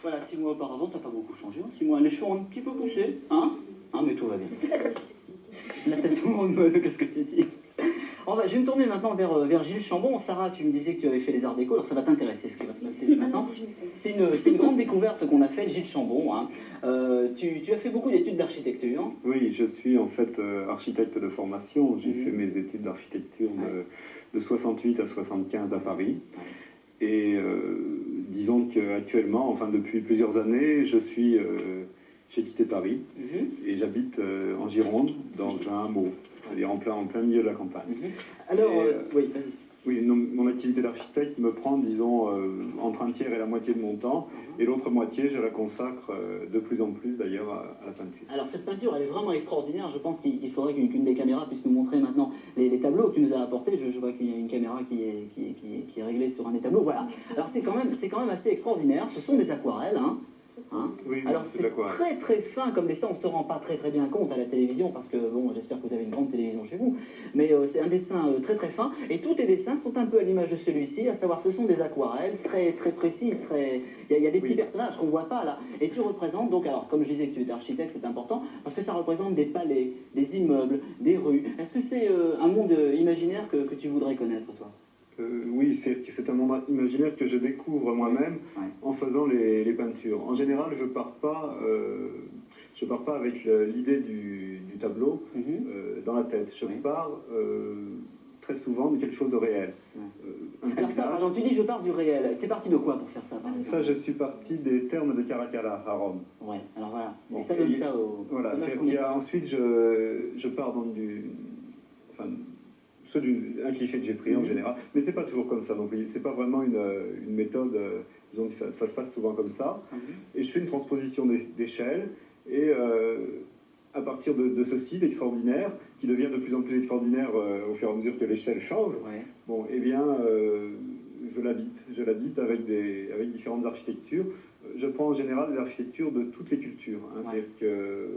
Voilà, 6 mois auparavant, t'as pas beaucoup changé. Hein. 6 mois, les cheveux ont un petit peu poussé, hein? Hein, mais tout va bien. La tête au monde, qu'est-ce que tu dis? Je vais me tourner maintenant vers Gilles Chambon. Sarah, tu me disais que tu avais fait les arts déco, alors ça va t'intéresser ce qui va se passer maintenant. C'est une grande découverte qu'on a faite, Gilles Chambon. Hein. Tu as fait beaucoup d'études d'architecture. Oui, je suis en fait architecte de formation. J'ai fait mes études d'architecture de 68 à 75 à Paris. Et disons qu'actuellement, enfin depuis plusieurs années, j'ai quitté Paris et j'habite en Gironde, dans un hameau, c'est-à-dire en plein milieu de la campagne. Alors, oui, vas-y. Oui, mon activité d'architecte me prend, disons, entre un tiers et la moitié de mon temps, et l'autre moitié, je la consacre de plus en plus, d'ailleurs, à la peinture. Alors, cette peinture, elle est vraiment extraordinaire. Je pense qu'il faudrait qu'une des caméras puisse nous montrer maintenant les tableaux que tu nous as apportés. Je vois qu'il y a une caméra qui est réglée sur un des tableaux. Voilà. Alors, c'est quand même assez extraordinaire. Ce sont des aquarelles, hein. Hein, oui, alors c'est très très fin comme dessin, on ne se rend pas très bien compte à la télévision parce que bon, j'espère que vous avez une grande télévision chez vous, mais c'est un dessin très très fin et tous tes dessins sont un peu à l'image de celui-ci, à savoir ce sont des aquarelles très très précises, il y a des petits personnages qu'on ne voit pas là et tu représentes donc, alors comme je disais que tu es architecte, c'est important parce que ça représente des palais, des immeubles, des rues. Est-ce que c'est un monde imaginaire que tu voudrais connaître toi? Oui, c'est un monde imaginaire que je découvre moi-même en faisant les peintures. En général, je pars pas avec l'idée du tableau dans la tête. Je pars très souvent de quelque chose de réel. Alors ça, par exemple, tu dis je pars du réel. T'es parti de quoi pour faire ça, par exemple? Ça, je suis parti des thermes de Caracalla à Rome. Ouais, alors voilà. Bon, et ça donne ça au... Voilà, ensuite je pars dans un cliché que j'ai pris en général, mais c'est pas toujours comme ça, donc c'est pas vraiment une méthode, disons que ça se passe souvent comme ça, et je fais une transposition d'échelle, et à partir de ce site extraordinaire, qui devient de plus en plus extraordinaire au fur et à mesure que l'échelle change, bon, eh bien, je l'habite avec différentes architectures. Je prends en général des architectures de toutes les cultures, hein, c'est-à-dire que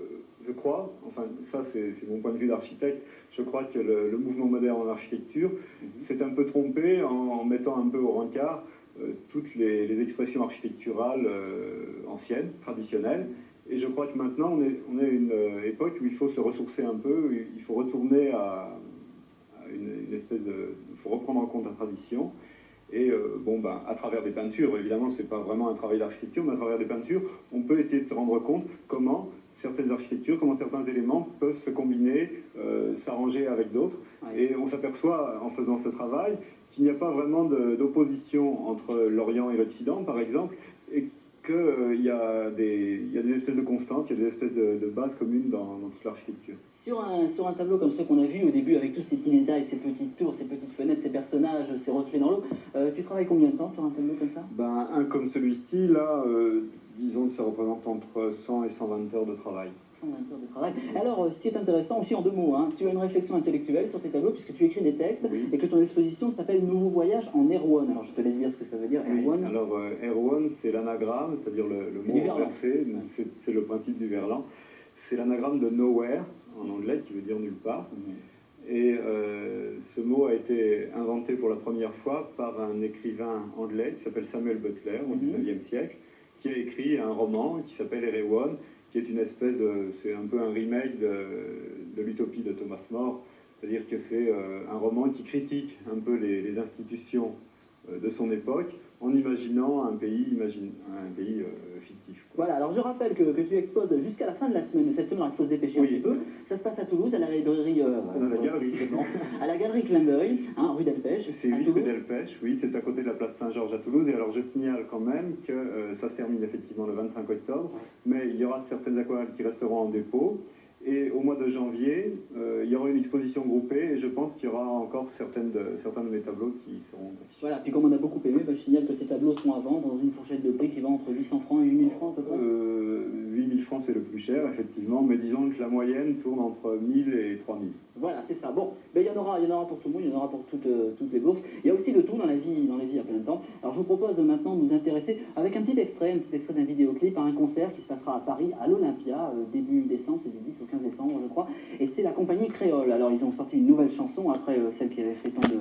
je crois, enfin ça c'est mon point de vue d'architecte, je crois que le mouvement moderne en architecture s'est un peu trompé en mettant un peu au rencard toutes les expressions architecturales anciennes, traditionnelles, et je crois que maintenant on est à une époque où il faut se ressourcer un peu, il faut retourner à une espèce de... il faut reprendre en compte la tradition. Et à travers des peintures, évidemment, c'est pas vraiment un travail d'architecture, mais à travers des peintures, on peut essayer de se rendre compte comment certaines architectures, comment certains éléments peuvent se combiner, s'arranger avec d'autres. Et on s'aperçoit, en faisant ce travail, qu'il n'y a pas vraiment d'opposition entre l'Orient et l'Occident, par exemple, et qu'il y a des espèces de constantes, il y a des espèces de bases communes dans toute l'architecture. Sur un tableau comme ce qu'on a vu au début, avec tous ces petits détails, ces petites tours, ces petites fenêtres, ces personnages, ces reflets dans l'eau, tu travailles combien de temps sur un tableau comme ça? Un comme celui-ci, là, disons que ça représente entre 100 et 120 heures de travail. 120 heures de travail. Alors, ce qui est intéressant aussi en 2 mots, hein, tu as une réflexion intellectuelle sur tes tableaux puisque tu écris des textes et que ton exposition s'appelle Nouveau voyage en Erewhon. Alors, je te laisse dire ce que ça veut dire, Erewhon. Alors, Erewhon, c'est l'anagramme, c'est-à-dire le mot renversé, c'est le principe du verlan. C'est l'anagramme de nowhere, en anglais, qui veut dire nulle part. Et ce mot a été inventé pour la première fois par un écrivain anglais qui s'appelle Samuel Butler, au XIXe siècle, qui a écrit un roman qui s'appelle Erewhon, qui est une espèce c'est un peu un remake de l'utopie de Thomas More, c'est-à-dire que c'est un roman qui critique un peu les institutions de son époque, en imaginant un pays fictif. Voilà, alors je rappelle que tu exposes jusqu'à la fin de la semaine, de cette semaine, il faut se dépêcher un petit peu. Ça se passe à Toulouse, à la librairie... à la galerie Clin d'œil, hein, rue Delpech. C'est rue Delpech, oui, c'est à côté de la place Saint-Georges à Toulouse. Et alors je signale quand même que ça se termine effectivement le 25 octobre, mais il y aura certaines aquarelles qui resteront en dépôt. Et au mois de janvier, il y aura une exposition groupée et je pense qu'il y aura encore certains de mes tableaux qui seront... Voilà, puis comme on a beaucoup aimé, je signale que tes tableaux seront à vendre dans une fourchette de prix qui va entre 800 francs et 8000 francs à peu près. 8000 francs c'est le plus cher, effectivement, mais disons que la moyenne tourne entre 1000 et 3000. Voilà, c'est ça. Bon, mais il y en aura pour tout le monde, il y en aura pour toutes les bourses. Il y a aussi de tout dans la vie à plein temps. Alors je vous propose maintenant de nous intéresser avec un petit extrait d'un vidéoclip à un concert qui se passera à Paris, à l'Olympia, début décembre, c'est du 10 au 15 décembre je crois, et c'est la compagnie Créole. Alors ils ont sorti une nouvelle chanson après celle qui avait fait tant de